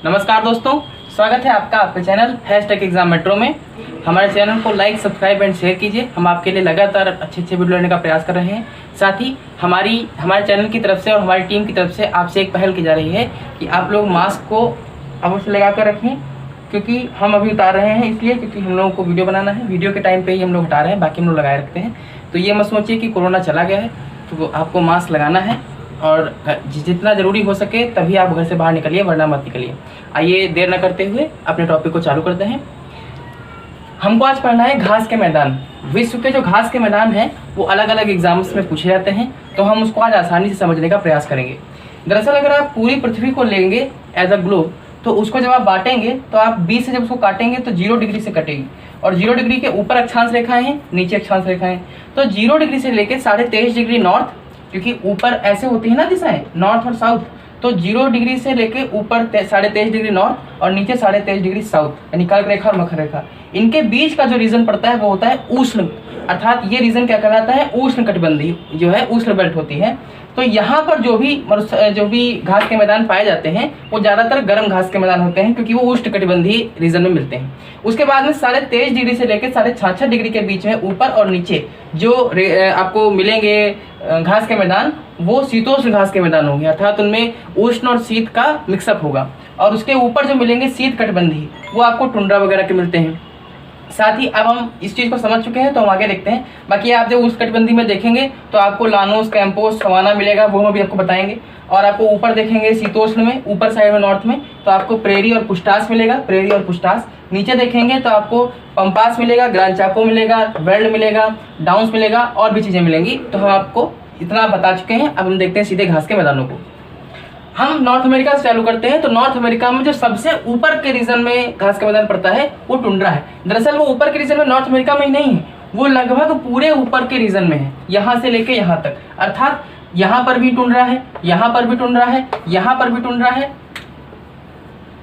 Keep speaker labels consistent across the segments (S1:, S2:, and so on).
S1: नमस्कार दोस्तों, स्वागत है आपका आपके चैनल #एग्जाम मेट्रो में। हमारे चैनल को लाइक, सब्सक्राइब एंड शेयर कीजिए। हम आपके लिए लगातार अच्छे वीडियो लेने का प्रयास कर रहे हैं। साथ ही हमारे चैनल की तरफ से और हमारी टीम की तरफ से आपसे एक पहल की जा रही है कि आप लोग मास्क को अवश्य लगा कर रखें, क्योंकि हम अभी उतार रहे हैं इसलिए क्योंकि हम लोगों को वीडियो बनाना है। वीडियो के टाइम पर ही हम लोग हटा रहे हैं, बाकी हम लोग लगाए रखते हैं। तो ये मत सोचिए कि कोरोना चला गया है, तो आपको मास्क लगाना है और जितना ज़रूरी हो सके तभी आप घर से बाहर निकलिए, वरना मत निकलिए। आइए देर न करते हुए अपने टॉपिक को चालू करते हैं। हमको आज पढ़ना है घास के मैदान। विश्व के जो घास के मैदान हैं वो अलग अलग एग्जाम्स में पूछे जाते हैं, तो हम उसको आज आसानी से समझने का प्रयास करेंगे। दरअसल अगर आप पूरी पृथ्वी को लेंगे एज अ ग्लोब, तो उसको जब आप बांटेंगे तो आप 20 से जब उसको काटेंगे तो 0 डिग्री से कटेगी, और 0 डिग्री के ऊपर अक्षांश रेखाएं हैं, नीचे अक्षांश रेखाएं हैं। तो 0 डिग्री से लेकर 23.5 डिग्री नॉर्थ, क्योंकि ऊपर ऐसे होती है ना दिशाएं, नॉर्थ और साउथ, तो 0 डिग्री से लेके ऊपर 23.5 डिग्री नॉर्थ और नीचे 23.5 डिग्री साउथ, यानी कर्क रेखा और मकर रेखा, इनके बीच का जो रीजन पड़ता है वो होता है उष्ण, अर्थात ये रीजन क्या कहलाता है, उष्ण कटिबंधीय जो है उष्ण बेल्ट होती है। तो यहाँ पर जो भी घास के मैदान पाए जाते हैं वो ज़्यादातर गर्म घास के मैदान होते हैं, क्योंकि वो उष्ण कटिबंधीय रीजन में मिलते हैं। उसके बाद में 23.5 डिग्री से लेकर 66.5 डिग्री के बीच में ऊपर और नीचे जो आपको मिलेंगे घास के मैदान, वो शीतोष्ण घास के मैदान होंगे, अर्थात उनमें उष्ण और शीत का मिक्सअप होगा। और उसके ऊपर जो मिलेंगे शीत कटिबंधीय, वो आपको टुंड्रा वगैरह के मिलते हैं। साथ ही अब हम इस चीज़ को समझ चुके हैं, तो हम आगे देखते हैं। बाकी आप जब उस कटिबंधी में देखेंगे तो आपको लानोस, कैंपोस, सवाना मिलेगा, वो हम भी आपको बताएंगे। और आपको ऊपर देखेंगे शीतोष्ण में, ऊपर साइड में नॉर्थ में, तो आपको प्रेरी और पुष्टास मिलेगा, प्रेरी और पुष्टास। नीचे देखेंगे तो आपको पंपास मिलेगा, ग्रांड चाको मिलेगा, वेल्ड मिलेगा, डाउन्स मिलेगा, और भी चीज़ें मिलेंगी। तो हम आपको इतना बता चुके हैं। अब हम देखते हैं सीधे घास के मैदानों को। हम नॉर्थ अमेरिका से चालू करते हैं। तो नॉर्थ अमेरिका में जो सबसे ऊपर के रीजन में घास का मैदान पड़ता है वो टुंड्रा है। दरअसल वो ऊपर के रीजन में नॉर्थ अमेरिका में ही नहीं है, वो लगभग पूरे ऊपर के रीजन में है, यहाँ से लेके यहाँ तक। अर्थात यहाँ पर भी टुंड्रा है, यहाँ पर भी टुंड्रा है, यहाँ पर भी टुंड्रा है,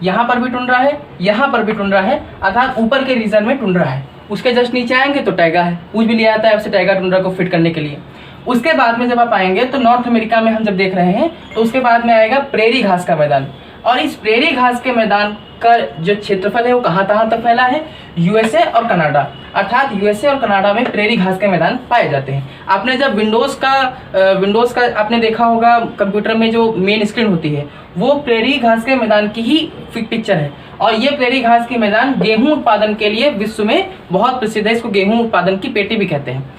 S1: यहाँ पर भी टुंड्रा है, यहाँ पर भी टुंड्रा है, अर्थात ऊपर के रीजन में टुंड्रा है। उसके जस्ट नीचे आएंगे तो टैगा है, पूछ भी लिया जाता है आपसे टैगा टुंड्रा को फिट करने के लिए। उसके बाद में जब आप आएंगे तो नॉर्थ अमेरिका में हम जब देख रहे हैं तो उसके बाद में आएगा प्रेरी घास का मैदान। और इस प्रेरी घास के मैदान का जो क्षेत्रफल है वो कहाँ तक फैला है, यूएसए और कनाडा, अर्थात यूएसए और कनाडा में प्रेरी घास के मैदान पाए जाते हैं। आपने जब विंडोज़ का आपने देखा होगा, कंप्यूटर में जो मेन स्क्रीन होती है वो प्रेरी घास के मैदान की ही पिक्चर है। और ये प्रेरी घास के मैदान गेहूं उत्पादन के लिए विश्व में बहुत प्रसिद्ध है, इसको गेहूं उत्पादन की पेटी भी कहते हैं।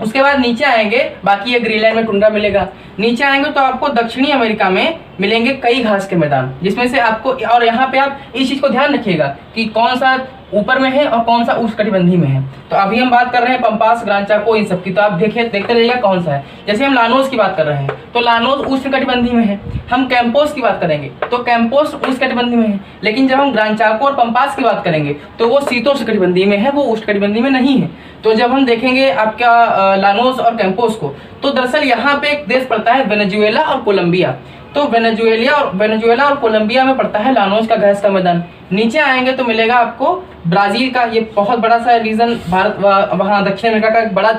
S1: उसके बाद नीचे आएंगे, बाकी ये ग्रीनलैंड में टुंड्रा मिलेगा। नीचे आएंगे तो आपको दक्षिणी अमेरिका में मिलेंगे कई घास के मैदान, जिसमें से आपको, और यहाँ पे आप इस चीज़ को ध्यान रखिएगा कि कौन सा ऊपर में है और कौन सा उष्णकटिबंधीय में है। तो अभी हम बात कर रहे हैं पंपास, ग्रांड चाको, इन सब की, तो आप देखते रहिएगा कौन सा है। जैसे हम लानोस की बात कर रहे हैं तो लानोस उष्णकटिबंधीय में है। हम कैंपोस की बात करेंगे तो कैंपोस उष्णकटिबंधीय में है। लेकिन जब हम ग्रांड चाको और पंपास की बात करेंगे तो वो शीतोष्णकटिबंधीय में है, वो उष्णकटिबंधीय में नहीं है। तो जब हम देखेंगे आपका लानोस और कैंपोस को, तो दरअसल यहाँ पे एक देश पड़ता है वेनेजुएला और कोलंबिया। तो वेनेजुएला और कोलंबिया में पड़ता है लानोस का घास का मैदान। नीचे आएंगे तो मिलेगा आपको ब्राज़ील का, ये बहुत बड़ा सा रीजन, भारत वहाँ दक्षिण अमेरिका का एक बड़ा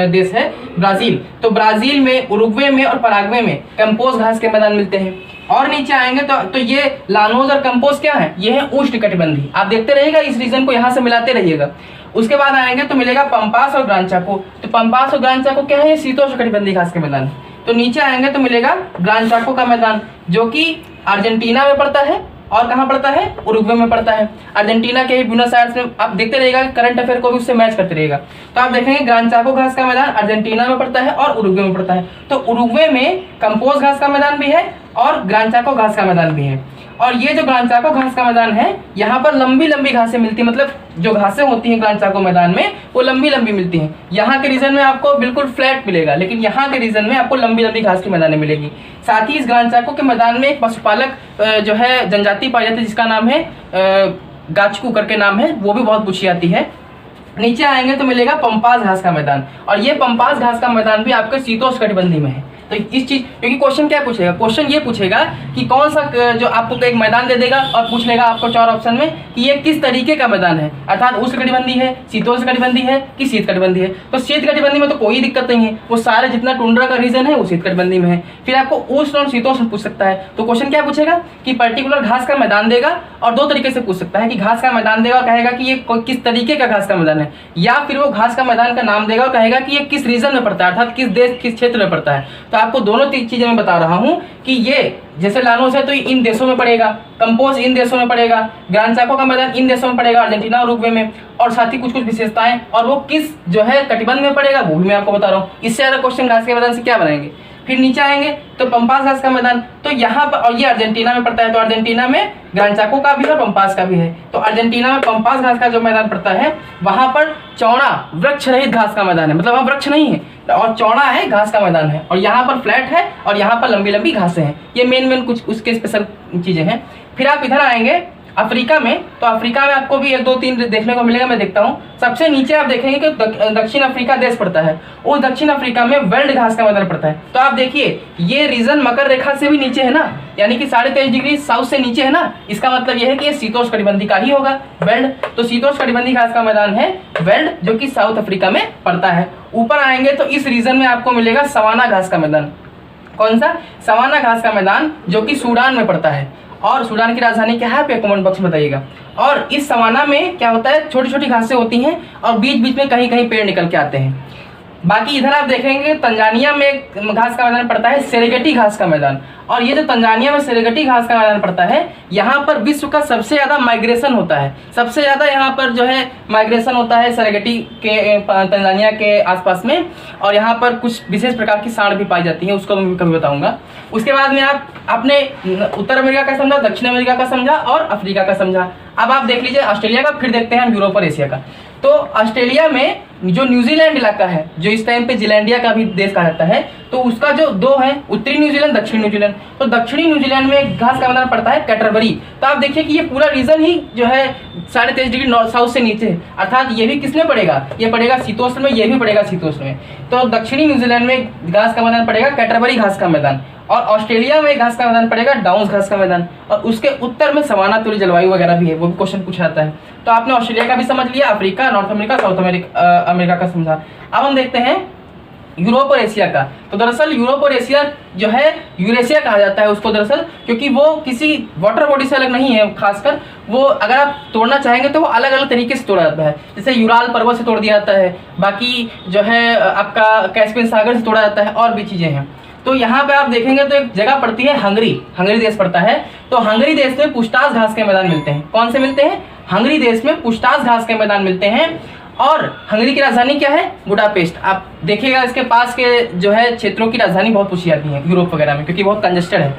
S1: देश है ब्राज़ील। तो ब्राज़ील में, उरुग्वे में और पराग्वे में कैंपोस घास के मैदान मिलते हैं। और नीचे आएंगे तो ये लानोस और कैंपोस क्या है, ये है उष्णकटिबंधीय। आप देखते रहिएगा, इस रीजन को यहाँ से मिलाते रहिएगा। उसके बाद आएंगे तो मिलेगा पंपास और ग्रांड चाको। तो पंपास और ग्रांड चाको क्या है, ये शीतोष्णकटिबंधीय घास के मैदान है। तो नीचे आएंगे तो मिलेगा ग्रांड चाको का मैदान, जो कि अर्जेंटीना में पड़ता है। और कहाँ पड़ता है, उरुग्वे में पड़ता है। अर्जेंटीना के ब्यूनस आयर्स में। आप देखते रहिएगा, करंट अफेयर को भी उससे मैच करते रहिएगा। तो आप देखेंगे ग्रांड चाको घास का मैदान अर्जेंटीना में पड़ता है और उरुग्वे में पड़ता है। तो उरुग्वे में कंपोज घास का मैदान भी है और ग्रांड चाको घास का मैदान भी है। और ये जो ग्रांड चाको घास का मैदान है, यहाँ पर लंबी लंबी घासें मिलती हैं, मतलब जो घासें होती हैं ग्रांड चाको मैदान में वो लंबी लंबी मिलती हैं। यहाँ के रीजन में आपको बिल्कुल फ्लैट मिलेगा, लेकिन यहाँ के रीजन में आपको लंबी लंबी घास की मैदानें मिलेगी। साथ ही इस ग्रांड चाको के मैदान में एक पशुपालक जो है जनजाति पाई जाती है, जिसका नाम है गाचकू करके नाम है, वो भी बहुत पूछी जाती है। नीचे आएंगे तो मिलेगा पंपास घास का मैदान, और ये पंपास घास का मैदान भी आपके शीतोष्णकटिबंधीय में है। तो इस चीज, क्योंकि क्वेश्चन क्या पूछेगा, क्वेश्चन ये पूछेगा कि कौन सा जो आपको एक मैदान दे देगा और पूछ लेगा आपको 4 ऑप्शन में कि ये किस तरीके का मैदान है, अर्थात उष्णकटिबंधीय है, शीतोष्णकटिबंधीय है कि शीतकटिबंधीय है। तो शीतकटिबंधीय में तो कोई दिक्कत नहीं है, वो सारे जितना टुंड्रा का रीजन है वो शीतकटिबंधीय में है। फिर आपको उष्ण और शीतोष्ण पूछ सकता है, तो क्वेश्चन क्या पूछेगा कि पर्टिकुलर घास का मैदान देगा और 2 तरीके से पूछ सकता है कि घास का मैदान देगा और कहेगा कि ये किस तरीके का घास का मैदान है, या फिर वो घास का मैदान का नाम देगा और कहेगा कि ये किस रीजन में पड़ता है, अर्थात किस देश किस क्षेत्र में पड़ता है। तो आपको दोनों चीजें मैं बता रहा हूं कि ये जैसे लानोस है तो इन देशों में पड़ेगा, कंपोज इन देशों में पड़ेगा, ग्रांड चाको का मैदान इन देशों में पड़ेगा, अर्जेंटीना और उरुग्वे में, और साथ ही कुछ कुछ विशेषताएं, और वो किस जो है कटिबंध में पड़ेगा वो भी मैं आपको बता रहा हूँ। इससे ज्यादा क्वेश्चन घास के मैदान से क्या बनाएंगे। फिर नीचे आएंगे तो पंपास घास का मैदान, तो यहाँ पर, और ये अर्जेंटीना में पड़ता है, तो अर्जेंटीना में ग्रांड चाको का भी है और पंपास का भी है। तो अर्जेंटीना में पंपास घास का जो मैदान पड़ता है वहां पर चौड़ा वृक्ष रहित घास का मैदान है, मतलब वहाँ वृक्ष नहीं है और चौड़ा है घास का मैदान है, और यहाँ पर फ्लैट है और यहाँ पर लंबी लंबी घासें हैं। ये मेन कुछ उसके स्पेशल चीजें हैं। फिर आप इधर आएंगे अफ्रीका में, तो अफ्रीका में आपको भी 1 2 3 देखने को मिलेगा, मैं देखता हूँ। सबसे नीचे आप देखेंगे कि दक्षिण अफ्रीका देश पड़ता है, उस दक्षिण अफ्रीका में वेल्ड घास का मैदान पड़ता है। तो आप देखिए ये रीजन मकर रेखा से भी नीचे है ना, यानी कि 23.5 डिग्री साउथ से नीचे है ना, इसका मतलब यह है कि ये शीतोष्णकटिबंधीय का ही होगा वेल्ड। तो शीतोष्णकटिबंधीय घास का मैदान है वेल्ड, जो कि साउथ अफ्रीका में पड़ता है। ऊपर आएंगे तो इस रीजन में आपको मिलेगा सवाना घास का मैदान। कौन सा? सवाना घास का मैदान, जो कि सूडान में पड़ता है। और सूडान की राजधानी क्या है आप कमेंट बॉक्स में बताइएगा। और इस सवाना में क्या होता है, छोटी छोटी घासें होती हैं और बीच बीच में कहीं कहीं पेड़ निकल के आते हैं। बाकी इधर आप देखेंगे तंजानिया में घास का मैदान पड़ता है सेरेगेटी घास का मैदान, और ये जो तंजानिया में सेरेगेटी घास का मैदान पड़ता है, यहाँ पर विश्व का सबसे ज्यादा माइग्रेशन होता है, सबसे ज्यादा यहाँ पर जो है माइग्रेशन होता है सेरेगेटी के तंजानिया के आसपास में, और यहाँ पर कुछ विशेष प्रकार की सांड भी पाई जाती है, उसको मैं कभी बताऊंगा। उसके बाद में आप आपने उत्तर अमेरिका का समझा, दक्षिण अमेरिका का समझा और अफ्रीका का समझा। अब आप देख लीजिए ऑस्ट्रेलिया का, फिर देखते हैं हम यूरोप और एशिया का। तो ऑस्ट्रेलिया में जो न्यूजीलैंड इलाका है, जो इस टाइम पे जिलैंडिया का भी देश कहा जाता है, तो उसका जो 2 है, उत्तरी न्यूजीलैंड दक्षिणी न्यूजीलैंड। तो दक्षिणी न्यूजीलैंड में घास का मैदान पड़ता है कैटरबरी। तो आप देखिए कि ये पूरा रीजन ही जो है 23.5 डिग्री नॉर्थ साउथ से नीचे है, अर्थात ये भी किसमें पड़ेगा, ये पड़ेगा शीतोष्ण में, ये भी पड़ेगा शीतोष्ण में। तो दक्षिणी न्यूजीलैंड में घास का मैदान पड़ेगा कैटरबरी घास का मैदान, और ऑस्ट्रेलिया में घास का मैदान पड़ेगा डाउन्स घास का मैदान, और उसके उत्तर में सवाना तुल्य जलवायु वगैरह भी है, वो भी क्वेश्चन पूछा जाता है। तो आपने ऑस्ट्रेलिया का भी समझ लिया, Africa, north America, south America का समझा। अब हम देखते हैं यूरोप और एशिया का। तो दरअसल यूरोप और एशिया जो है यूरेशिया कहा जाता है उसको, दरअसल क्योंकि वो किसी वाटर बॉडी से अलग नहीं है, खासकर वो अगर आप तोड़ना चाहेंगे तो वो अलग अलग तरीके से तोड़ा जाता है। जैसे यूराल पर्वत से तोड़ दिया जाता है, बाकी जो है आपका कैस्पियन सागर से तोड़ा जाता है, और भी चीजें हैं। तो यहाँ पे आप देखेंगे तो एक जगह पड़ती है हंगरी, हंगरी देश पड़ता है। तो हंगरी देश में पुष्टास घास के मैदान मिलते हैं। कौन से मिलते हैं? हंगरी देश में पुष्टास घास के मैदान मिलते हैं। और हंगरी की राजधानी क्या है? बुडापेस्ट। आप देखिएगा इसके पास के जो है क्षेत्रों की राजधानी बहुत पूछी जाती है यूरोप वगैरह में, क्योंकि बहुत कंजेस्टेड है।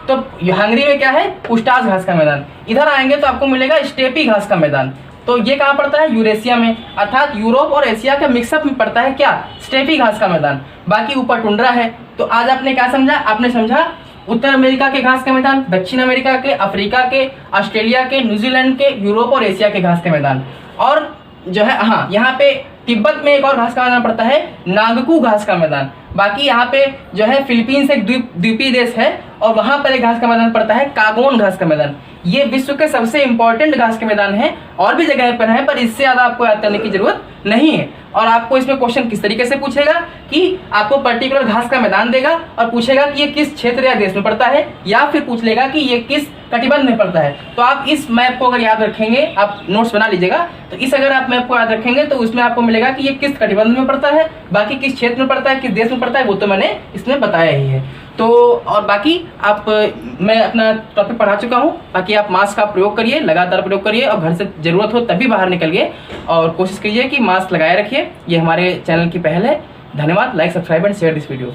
S1: तो हंगरी में क्या है? पुष्टास घास का मैदान। इधर आएंगे तो आपको मिलेगा स्टेपी घास का मैदान। तो ये कहाँ पड़ता है? यूरेशिया में, अर्थात यूरोप और एशिया के मिक्सअप में पड़ता है क्या? स्टेपी घास का मैदान। बाकी ऊपर टुंड्रा है। तो आज आपने क्या समझा? आपने समझा उत्तर अमेरिका के घास के मैदान, दक्षिण अमेरिका के, अफ्रीका के, ऑस्ट्रेलिया के, न्यूजीलैंड के, यूरोप और एशिया के घास के मैदान। और जो है हाँ, यहाँ पे तिब्बत में एक और घास का मैदान पड़ता है, नागकू घास का मैदान। बाकी यहाँ पे जो है फिलीपींस एक द्वीपीय देश है, और वहां पर एक घास का मैदान पड़ता है कागोन घास का मैदान। ये विश्व के सबसे इंपॉर्टेंट घास के मैदान है, और भी जगह पर है, पर इससे ज्यादा आपको याद करने की जरूरत नहीं है। और आपको इसमें क्वेश्चन किस तरीके से पूछेगा कि आपको पर्टिकुलर घास का मैदान देगा और पूछेगा कि ये किस क्षेत्र या देश में पड़ता है, या फिर पूछ लेगा कि ये किस कटिबंध में पड़ता है। तो आप इस मैप को अगर याद रखेंगे, आप नोट्स बना लीजिएगा, तो इस अगर आप मैप को याद रखेंगे तो उसमें आपको मिलेगा कि ये किस कटिबंध में पड़ता है, बाकी किस क्षेत्र में पड़ता है, किस देश में पड़ता है, वो तो मैंने इसमें बताया ही है। तो और बाकी आप मैं अपना टॉपिक पढ़ा चुका हूँ। बाकी आप मास्क का प्रयोग करिए, लगातार प्रयोग करिए, और घर से जरूरत हो तभी बाहर निकलिए, और कोशिश कीजिए कि मास्क लगाए रखिए। ये हमारे चैनल की पहल है। धन्यवाद। Like, subscribe and share this video.